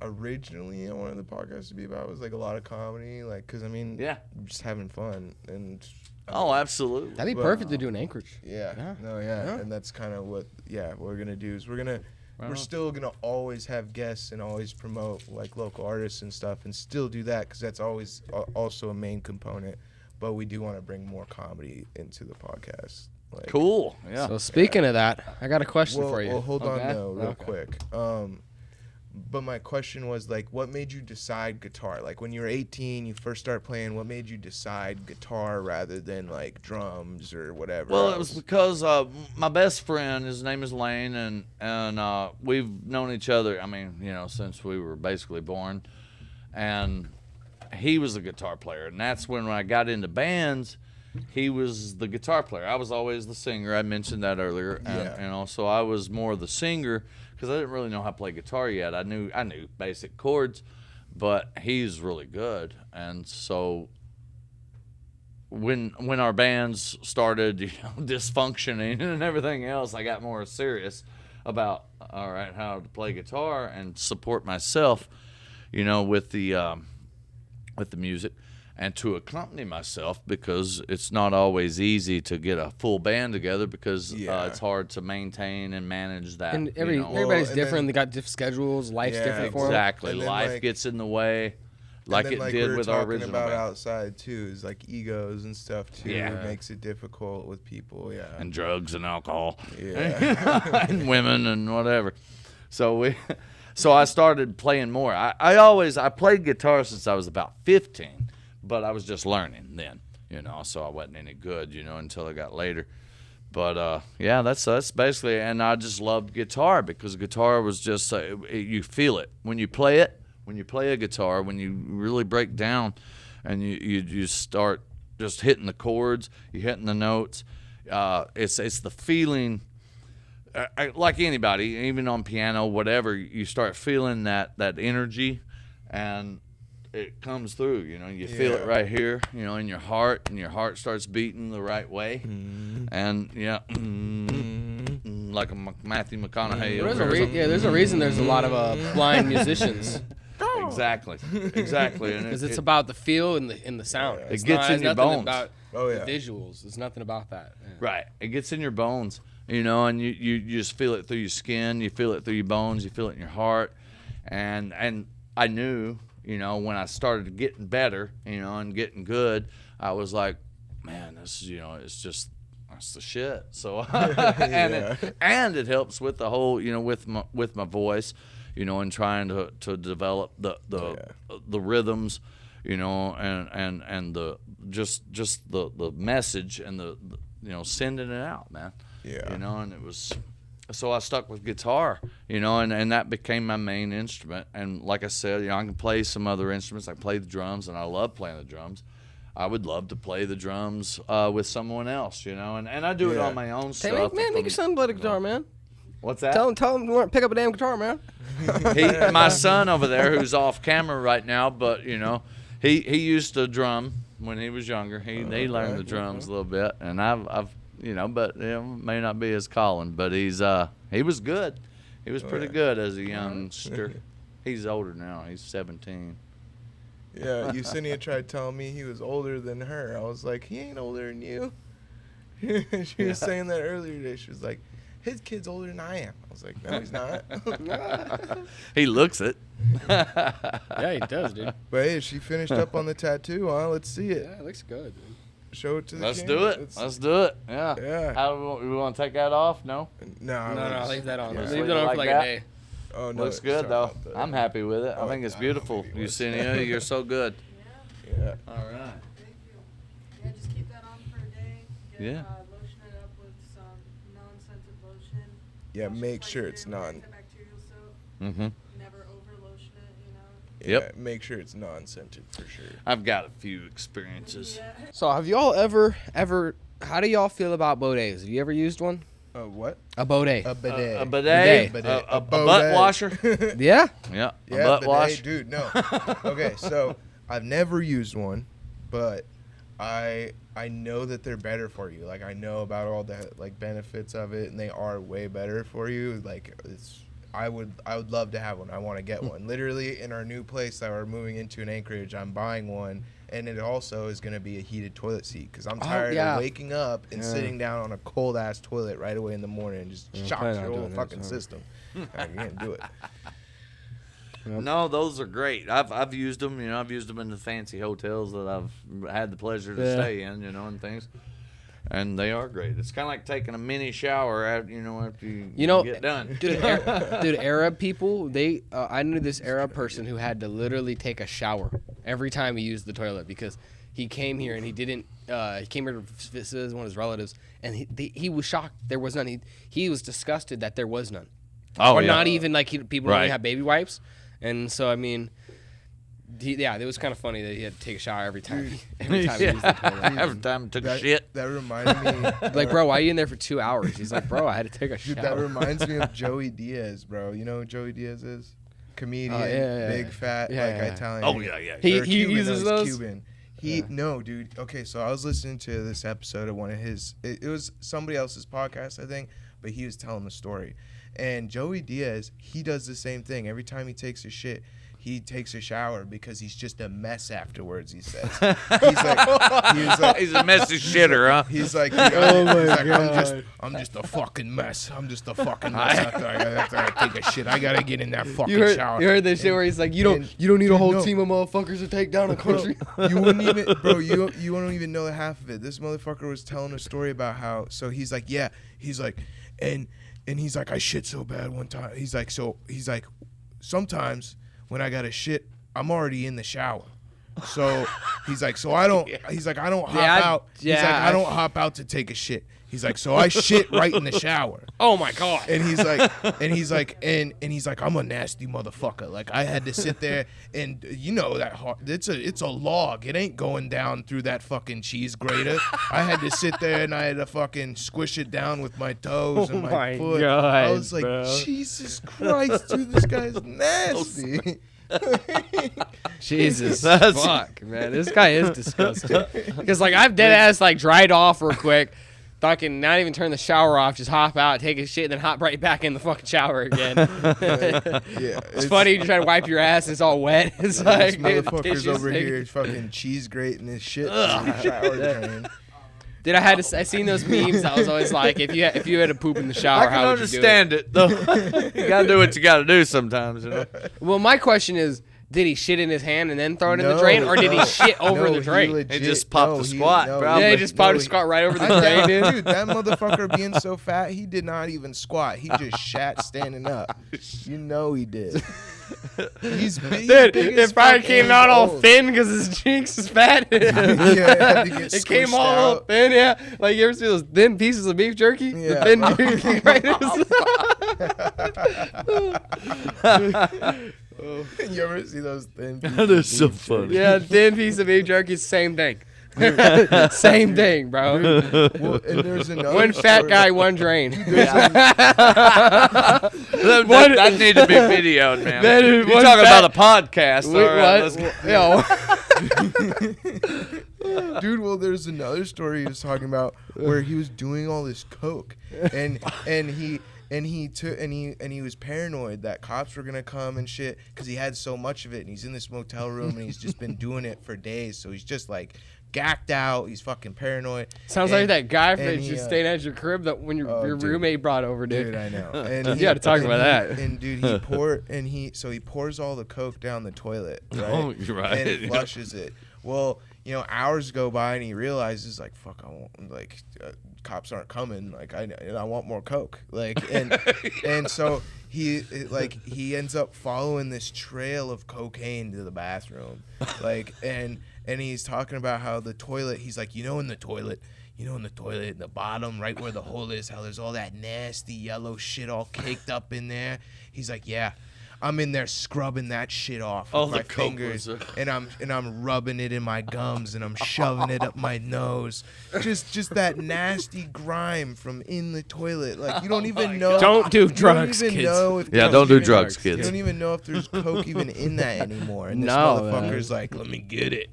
originally I wanted the podcast to be about, was like a lot of comedy, like because I mean, just having fun and. Oh, absolutely. That'd be perfect to do in Anchorage. Yeah. And that's kind of what we're gonna do is we're still gonna always have guests and always promote like local artists and stuff and still do that because that's always also a main component, but we do want to bring more comedy into the podcast. Like, cool. Yeah. So speaking of that, I got a question for you. Well, hold on though, real quick. But my question was, like, what made you decide guitar? Like, when you were 18, you first started playing, what made you decide guitar rather than, like, drums or whatever Well, else? it was because my best friend, his name is Lane, and we've known each other, I mean, you know, since we were basically born. And he was a guitar player. And that's when I got into bands, he was the guitar player. I was always the singer. I mentioned that earlier. And also I was more the singer because I didn't really know how to play guitar yet. I knew basic chords, but he's really good. And so when our bands started, you know, dysfunctioning and everything else, I got more serious about how to play guitar and support myself, you know, with the music, and to accompany myself, because it's not always easy to get a full band together because it's hard to maintain and manage that. And you know. everybody's and different. then- They got different schedules. Life's different for them. Exactly. And then, Life like- gets in the way, like and then, it we did were with our talking original about band. outside too, is like egos and stuff too. Yeah. It makes it difficult with people. Yeah. And drugs and alcohol. Yeah. And women and whatever. So I started playing more. I played guitar since I was about 15, but I was just learning then, you know, so I wasn't any good, you know, until I got later. But that's basically, and I just loved guitar because guitar was just you feel it when you play it. When you play a guitar, when you really break down, and you start just hitting the chords, you're hitting the notes. It's the feeling. Like anybody, even on piano, whatever, you start feeling that energy, and it comes through. You know, you feel it right here, you know, in your heart, and your heart starts beating the right way, and like a Matthew McConaughey. There's over there or something. there's a reason there's a lot of blind musicians Exactly, and because it's about the feel and the sound. It gets in your nothing bones. About Oh, yeah. the visuals. It's nothing about that. Yeah. right. It gets in your bones, you know, and you just feel it through your skin, you feel it through your bones, you feel it in your heart, and I knew, you know, when I started getting better, you know, and getting good, I was like, man, this is, you know, that's the shit. So and it helps with the whole, you know, with my voice, you know, and trying to develop the rhythms, you know, and the just the message and the you know, sending it out, man. Yeah. You know, and it was, so I stuck with guitar, you know, and that became my main instrument. And like I said, you know, I can play some other instruments. I play the drums, and I love playing the drums. I would love to play the drums with someone else, you know, and I do it on my own Hey, stuff. make your son play the guitar, man. What's that? Tell him to pick up a damn guitar, man. My son over there, who's off camera right now, but you know, he used to drum when he was younger. He learned the drums a little bit, and I've you know, but you know, may not be his calling, but he was good. He was pretty good as a youngster. He's older now. He's 17. Yeah, Yesenia tried telling me he was older than her. I was like, he ain't older than you. She was saying that earlier today. She was like, his kid's older than I am. I was like, no, he's not. He looks it. Yeah, he does, dude. But hey, she finished up on the tattoo, huh? Let's see it. Yeah, it looks good, dude. Show it to the Let's camera. do it. Let's do it. Yeah. Yeah. How do we want to take that off? No. No, leave that on. Yeah. Leave that on for like that? a day. Oh, no, Looks good sorry though. about that. I'm happy with it. I Oh, think it's I beautiful. hope he was. Yesenia, you're so good. Yeah. All right. Thank you. Yeah, just keep that on for a day. Yeah. Lotion it up with some non-scented lotion. Yeah, Wash your make face sure with it's your non. antibacterial soap. Mm-hmm. Never over lotion it, you know. Yep. Yeah, make sure it's non-scented for sure. I've got a few experiences. Yeah. So, have y'all ever? How do y'all feel about bidets? Have you ever used one? What? A bidet. A bidet. A bidet, Bidet. a A butt bidet. washer. Yeah. Yeah, a Yeah, butt bidet, wash. dude. No. Okay, so I've never used one, but I know that they're better for you. Like, I know about all the like benefits of it, and they are way better for you. Like, I would love to have one. I want to get one. Literally, in our new place that we're moving into in Anchorage, I'm buying one, and it also is going to be a heated toilet seat because I'm tired yeah. of waking up and sitting down on a cold ass toilet right away in the morning and just shocks plan your on whole doing that, fucking so. system. Like, you can't do it. No, those are great. I've used them. You know, I've used them in the fancy hotels that I've had the pleasure to stay in. You know, and things. and they are great. It's kind of like taking a mini shower after after you get done. Dude, Arab people, I knew this Arab person who had to literally take a shower every time he used the toilet because he came here and he didn't. He came here to visit one of his relatives, and he was shocked there was none. He was disgusted that there was none. Oh, or yeah. not even like people don't Right. even have baby wipes, and so I mean. It was kind of funny that he had to take a shower every time. Every time he used the toilet. Every time I took a shit. That reminded me. Like, bro, why are you in there for 2 hours? He's like, bro, I had to take a Dude, shower. that reminds me of Joey Diaz, bro. You know who Joey Diaz is? Comedian, yeah. big, fat, Yeah. Italian. Oh yeah. He Or Cuban, uses no, he's those? Cuban. No, dude. Okay, so I was listening to this episode of one of his. It was somebody else's podcast, I think, but he was telling the story. And Joey Diaz, he does the same thing. Every time he takes a shit, he takes a shower because he's just a mess afterwards. He says, He's a messy shitter, huh? he's like, I'm just a fucking mess. I'm just a fucking mess after I take a shit. I gotta get in that fucking shower. You heard this shit where he's like, you don't need a whole team of motherfuckers to take down a country. You wouldn't even, bro. You don't even know half of it. This motherfucker was telling a story about how. So he's like, and he's like, I shit so bad one time. He's like, sometimes when I got to shit, I'm already in the shower. So he's like, I don't hop out. He's like, I don't hop out to take a shit. He's like, so I shit right in the shower. Oh my god. And he's like, I'm a nasty motherfucker. Like I had to sit there and that it's a log. It ain't going down through that fucking cheese grater. I had to sit there and I had to fucking squish it down with my toes and my foot. God, I was like, bro. Jesus Christ, dude, this guy's nasty. Jesus fuck, man. This guy is disgusting. Because like I've dead ass like dried off real quick. Fucking not even turn the shower off, just hop out, take a shit, and then hop right back in the fucking shower again. It's funny, you try to wipe your ass, and it's all wet. It's This like motherfucker's over here fucking cheese grating his shit in the shower drain. Dude, I seen those memes. I was always like, if you had to poop in the shower, I can how would you do it? understand it, though. You gotta do what you gotta do sometimes, Well, my question is, did he shit in his hand and then throw it in the drain, or did he shit over the drain? He just popped the squat, probably. Yeah, he just popped a squat right over the drain, dude. Dude, that motherfucker being so fat, he did not even squat. He just shat standing up. You know he did. He's big. Dude, big as it probably fuck came and out all old. thin because his cheeks is fat. Yeah, it had to get It came squished all out. thin, yeah. Like you ever see those thin pieces of beef jerky? Yeah. The thin jerky grinders. You ever see those thin? That is so funny. Yeah, thin piece of beef jerky, same thing. Same thing, bro. Well, and there's another One fat story. guy, one drain. That need to be videoed, man. That is You're one talking fat- about a podcast. Wait, all right, what? Dude, well, there's another story he was talking about where he was doing all this coke, and he was paranoid that cops were gonna come and shit because he had so much of it, and he's in this motel room and he's just been doing it for days, so he's just like gacked out. He's fucking paranoid. Sounds like that guy that he, just stayed at your crib that when your dude. roommate brought over, dude. Dude, I know. And You gotta talk about that. And dude, he pours all the coke down the toilet, right? Oh, you're right. And flushes it. Well, hours go by and he realizes like, fuck, cops aren't coming. Like I want more coke. Like and so he ends up following this trail of cocaine to the bathroom, like and he's talking about how the toilet. He's like, in the toilet, in the bottom, right where the hole is, how there's all that nasty yellow shit all caked up in there. He's like, yeah. I'm in there scrubbing that shit off with my fingers, and I'm rubbing it in my gums, and I'm shoving it up my nose. Just that nasty grime from in the toilet. Like you don't even know. Don't do drugs, you don't even kids. know if don't do drugs, kids. You don't even know if there's coke even in that anymore. And this No, motherfucker's like, let me get it.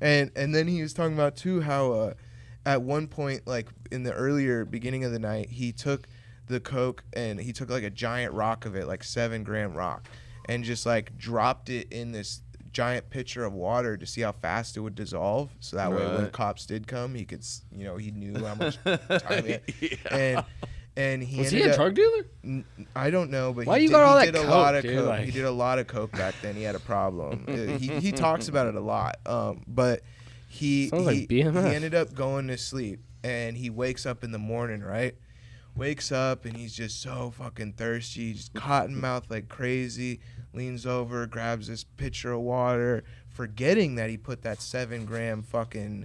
And then he was talking about too how at one point, like in the earlier beginning of the night, he took the coke and he took like a giant rock of it, like 7-gram rock, and just like dropped it in this giant pitcher of water to see how fast it would dissolve, so that way when the cops did come, he could he knew how much time he had. And he Was ended he a up, drug dealer? I don't know, but Why he you did, got all he that did a coke, lot of dude? coke. Like- He did a lot of coke back then. He had a problem. He talks about it a lot. But he Sounds like he BMF. ended up going to sleep. and he wakes up in the morning, right? Wakes up and he's just so fucking thirsty, just cotton mouth like crazy, leans over, grabs this pitcher of water, forgetting that he put that 7-gram fucking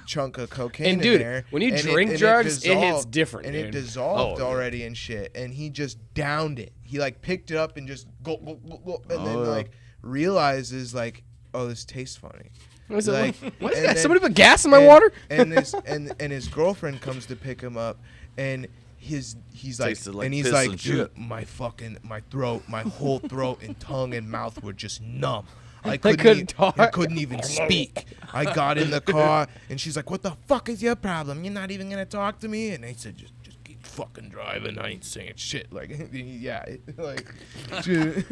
chunk of cocaine And dude, in there. when you And drink drugs, it hits different, And dude. it dissolved Oh, yeah. already and shit. And he just downed it. He like picked it up and just go, and then like realizes like, oh, this tastes funny. What's Like, what is and that? then- Somebody put gas in my and- water? And this and his girlfriend comes to pick him up, and he's like, Tasted like and he's piss like, and dude, shit. my throat, my whole throat and tongue and mouth were just numb. I couldn't couldn't talk. I couldn't even speak. I got in the car, and she's like, "What the fuck is your problem? You're not even gonna talk to me?" And I said, "Just keep fucking driving. I ain't saying shit." Like, yeah, like, dude.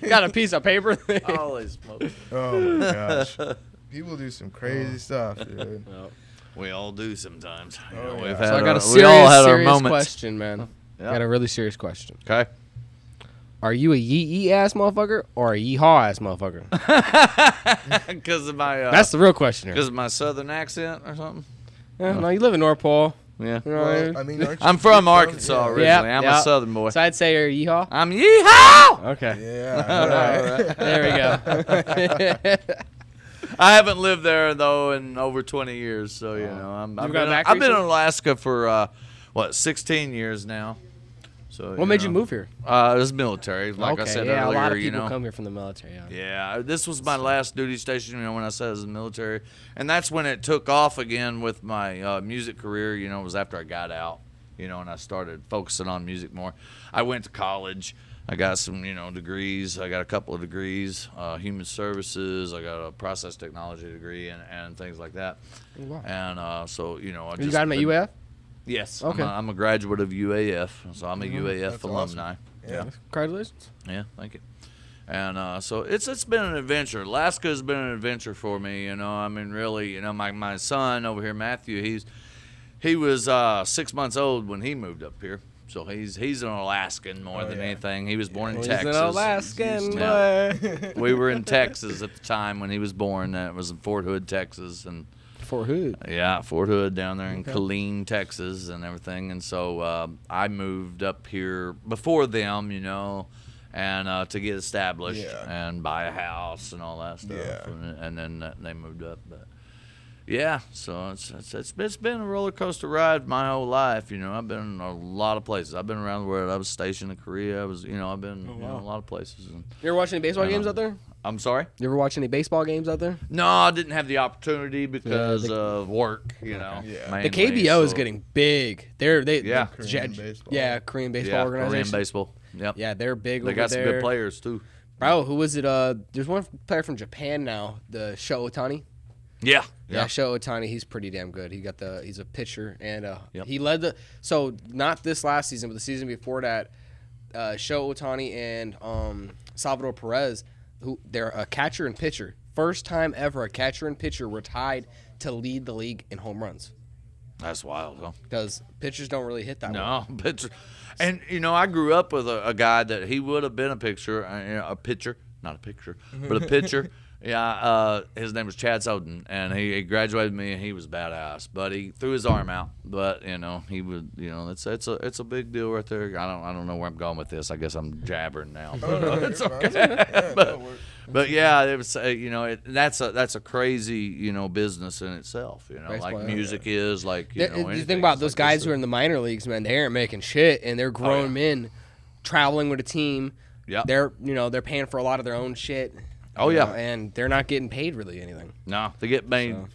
Got a piece of paper. Holy smoke. Oh my gosh, people do some crazy stuff, dude. We all do sometimes. You Oh, know, yeah. we've So had So I got a we all had our serious moments. question, man. Yeah. I got a really serious question. Okay. Are you a yee ass motherfucker or a yeehaw ass motherfucker? Because of my That's the real question here. because of my southern accent or something. Yeah, no, you live in North Pole. Yeah. You know what I mean? Well, I mean, aren't I'm you from Arkansas yeah. originally. Yep, I'm yep. a southern boy. So I'd say you're a yeehaw. I'm yeehaw. Okay. Yeah. There we go. I haven't lived there though in over 20 years, so you know You've gone back I've been in recently? Alaska for 16 years now. So What made you move here? It was military, like okay, I said yeah, earlier. a lot of you people know, come here from the military. Yeah. yeah, this was my last duty station. You know, when I said I was in the military, and that's when it took off again with my music career. You know, it was after I got out. You know, and I started focusing on music more. I went to college. I got some, degrees. I got a couple of degrees, human services. I got a process technology degree and things like that. Oh, wow. And so, I You got him at UF? Yes. Okay. I'm a graduate of UAF, so I'm a UAF That's alumni. awesome. Yeah. Congratulations. Yeah, thank you. And so it's been an adventure. Alaska has been an adventure for me. I mean, really, my son over here, Matthew, he was 6 months old when he moved up here. So he's an Alaskan more than yeah. anything. He was born in He's Texas. an Alaskan Yeah. boy. We were in Texas at the time when he was born. It was in Fort Hood, Texas, and Fort Hood. yeah, Fort Hood down there in Killeen, Texas, and everything. And so I moved up here before them, and to get established Yeah. and buy a house and all that stuff. Yeah. And then they moved up, but. Yeah, so it's been a roller coaster ride my whole life. I've been in a lot of places. I've been around the world. I was stationed in Korea. I've been a lot of places. And, You ever watch any baseball I know. games out there? I'm sorry? You ever watch any baseball games out there? No, I didn't have the opportunity because the- of work. Yeah. The mainly, KBO is so- getting big. They Yeah. Korean baseball. Yeah, Korean baseball yeah, organization. Korean baseball. Yep. Yeah, they're big They over got some there. good players too. Bro, who was it? There's one player from Japan now, the Sho Otani. Yeah. Yeah, Sho Otani, he's pretty damn good. He's a pitcher, and Yep. he led the. So not this last season, but the season before that, Sho Otani and Salvador Perez, who they're a catcher and pitcher. First time ever a catcher and pitcher were tied to lead the league in home runs That's wild, huh? because pitchers don't really hit that well. No, pitcher. And I grew up with a guy that he would have been a pitcher, not a picture, but a pitcher. Yeah, his name was Chad Soden, and he graduated with me, and he was badass. But he threw his arm out. But he would, it's a big deal right there. I don't know where I'm going with this. I guess I'm jabbering now. It's okay. But yeah, it was that's a crazy business in itself. Baseball, Like yeah. music is like You think about those guys who are in the minor leagues, man. They aren't making shit, and they're grown men traveling with a team. Yeah. They're paying for a lot of their own shit. Oh, you yeah. know, and they're not getting paid really anything. No, they get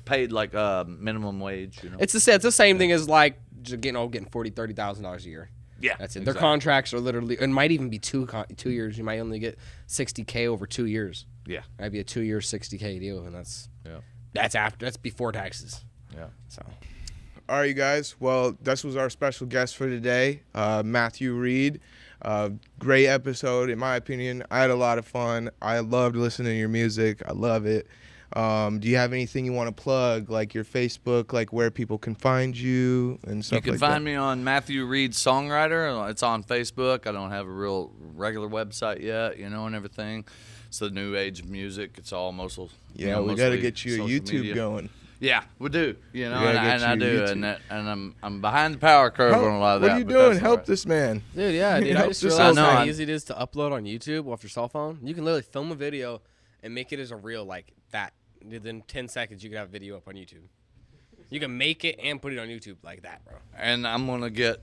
paid like minimum wage. It's the same thing as like just getting $40,000-$30,000 a year. Yeah, That's it. exactly. Their contracts are literally, it might even be 2 years. You might only get $60K over 2 years. Yeah, Might be a 2-year $60K deal, and that's before taxes. yeah. So All right, you guys. Well, this was our special guest for today, Mathew Read. Great episode, in my opinion. I had a lot of fun. I loved listening to your music. I love it. Do you have anything you want to plug, like your Facebook, like where people can find you and stuff like that? You can find me on Mathew Read Songwriter. It's on Facebook. I don't have a real regular website yet, and everything. It's the new age of music. It's all mostly Yeah, we got to mostly get you a social YouTube media. going. Yeah, we do. You know, gotta and get I you do, YouTube. and I'm behind the power curve on a lot of that. What are you but doing? that's Help all right. this man. Dude, yeah, dude. I Help just this realized old how man. easy it is to upload on YouTube off your cell phone. You can literally film a video and make it as a reel like that. Within 10 seconds, you can have a video up on YouTube. You can make it and put it on YouTube like that, bro. And I'm gonna get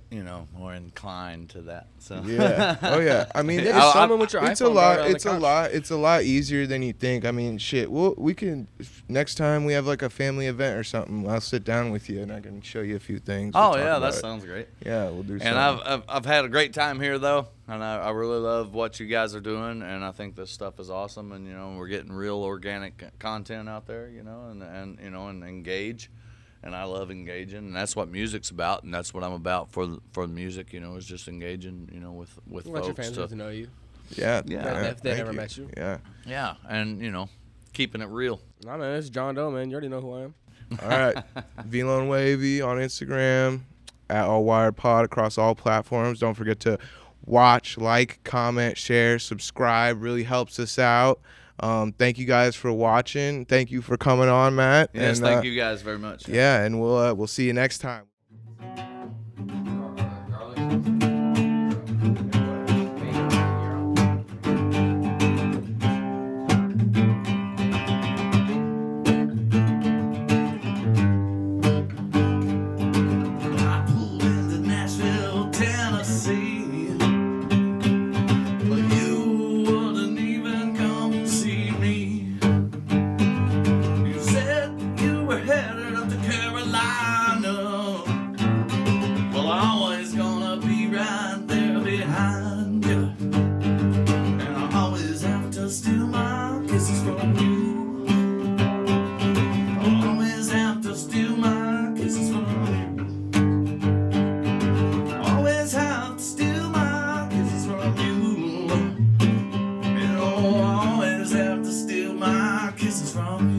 more inclined to that. So Yeah. Oh yeah. I mean, Yeah, just film it with your it's iPhone, a lot. bro, on the It's a couch. lot. It's a lot easier than you think. I mean, shit. We can next time we have like a family event or something. I'll sit down with you and I can show you a few things. We'll Oh talk yeah, about that it. sounds great. Yeah, we'll do. And something. I've had a great time here though, and I really love what you guys are doing, and I think this stuff is awesome, and we're getting real organic content out there, and engage, and I love engaging, and that's what music's about, and that's what I'm about for the music, is just engaging, with Let your folks. fans get to know you. Yeah. Yeah. If they thank never you. met you. Yeah. Yeah, and keeping it real. Nah, man, it's John Doe, man. You already know who I am. All right. VLone Wavy on Instagram, at Allwired Pod across all platforms. Don't forget to watch, like, comment, share, subscribe. Really helps us out. Thank you guys for watching. Thank you for coming on, Matt. Yes, and, thank you guys very much. Yeah, and we'll see you next time. I pulled into Nashville, Tennessee, but you wouldn't even come see me. You said you were headed up to Carolina. Well, I'm always gonna be right there behind you, and I always have to steal my kisses from you. I always have to steal my kisses from you. Always have to steal my kisses from you. I always have to steal my kisses from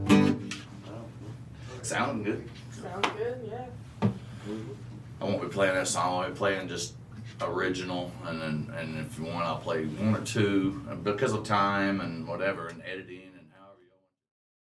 you. Sounding good. Sounds good, yeah. I won't be playing that song. I'll be playing just original, and if you want, I'll play one or two, and because of time and whatever, and editing